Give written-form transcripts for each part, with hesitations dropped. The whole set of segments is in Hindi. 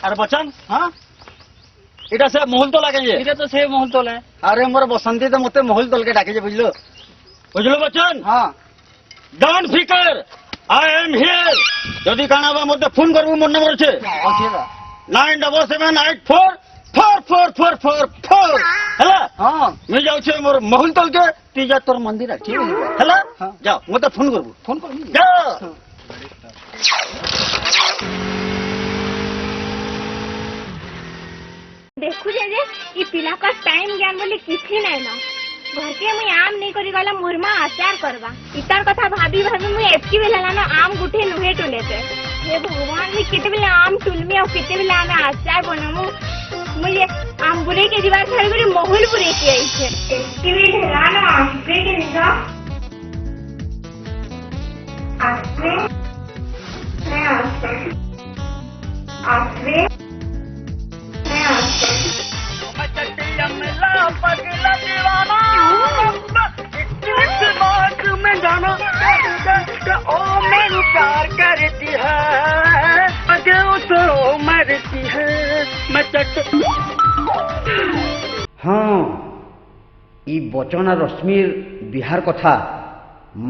अरे बच्चन हाँ এটা সে মহল তো লাগে যে এটা তো সে মহল তলে আরে মোর বসন্তি তো মতে মহল তলকে ডাকে যে বুঝলো বুঝলো বচ্চন হ্যাঁ ডোন্ট ফিকার আই এম হিয়ার যদি কানাবা মতে ফোন করবো মোর নম্বর আছে ଅଛି ବା 9778444444 ହେଲା ହଁ ମୁଁ ଯାଉଛି ମୋର ମହଲ ତଲକେ ତୁଇ ଯା ତୋର ମନ୍ଦିର ଠିକ ହେଲା ହଁ। ଯାଅ ମତେ ଫୋନ କରବୁ ଫୋନ କରିବି ଯାଅ देखु जे ई पिला का टाइम ज्ञान बोले किसी नहीं ना घर के मुई आम नहीं करी गला मुरमा आचार करवा इतार कथा भाभी भाभी मुई एतकी बेला ना आम गुठे नुहे टुलेते हे भगवान मुई केते बेला आम टुलमी और केते बेला आम आचार बनमु मुई आम बुरे के दीवार छाड़ करी मोहुल बुरे के आई छे एतकी बेला ना आम बुरे के निगा आस्ते नहीं आस्ते आस्ते हाँ ई बचन और रश्मिर बिहार कथा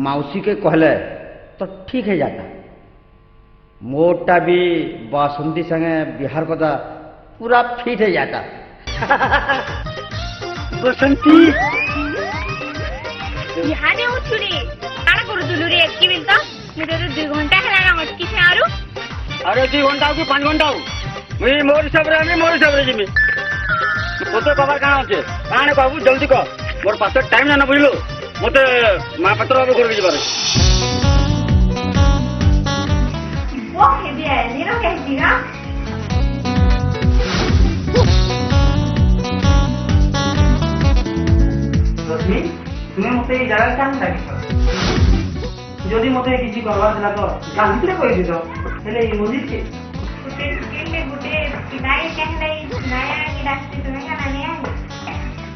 मौसी के कहले तो ठीक है जाता मोटा भी बासंती संगे बिहार कथा पूरा फिट है जाता बसंती यहाँ उठुरी काना करू दुलुरी एतकी बिलता मुझे तो 2 घंटा है ना अटकी छे आरु अरे 2 घंटा की 5 घंटा मुई मोर हिसाब रे जिमी मते कबार काना আছে काने कहबू जल्दी कह मोर पास टाइम ना बुझलो मते मा पत्र बाबू घर के जबार वो के दिया है नीरो कहती ना ରଶ୍ମି ତୁମେ ମତେ ଏଇ ଜାଗାରେ କାହିଁକି ଡାକିଛ ଯଦି ମତେ କିଛି କରବାର ଥିଲା ତ କାହିଁକି କହିଦିଅ ହେଲେ ଏଇ ମଜିଦ୍ କେ गुटे स्किल गुटे किनाई कहले नया की रास्ते तुम्हें का नहीं है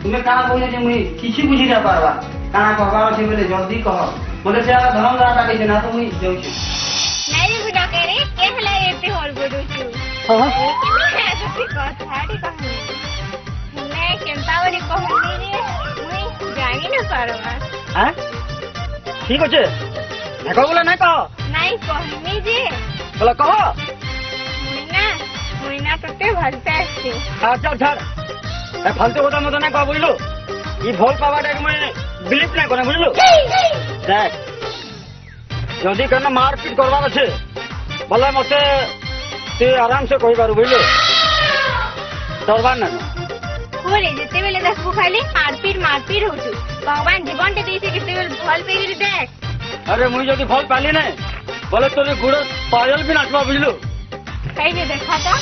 ତୁମେ କାଣା କହୁଛ ଯେ ମୁଇଁ କିଛି ବୁଝି ନା ପାରବା କାଣା କହିବାର ଅଛି ବୋଲେ ଜଲ୍ଦି କହ ମତେ ସେ ଧରମ ଦ୍ୱାରା ଡାକିছে ନା ତ ମୁଇଁ ଯାଉଛି नहीं बुला करे कहले एते और बोलू छु हाँ। किने है तो कथाड़ी कहनी मैं केनता वाली कहनी रे मुई जानी ना पारवा हैं ठीक আছে দেখো বলে না কহ नहीं कहनी जे বলে কহ मुइना तोते भलते आछी अच्छा छाड़ ए फालतू কথা মত না কহ বুঝলো ই ভোল পাওয়াটা মই বিলিভ না করে বুঝলো দেখ যদি কেন মারপিট করবার আছে বলে মতে তুই আরাম से কই পারু বুঝলো ডরবার না बोले जेते बेले देखबो खाली मारपीट होतु भगवान जीवन ते देइसे केते बेले भल पेगिरी देख अरे मुई যদি ভল পালি না বলে তোর গুড় পাयल भी नाचवा बुझलो कहीं भी देखा था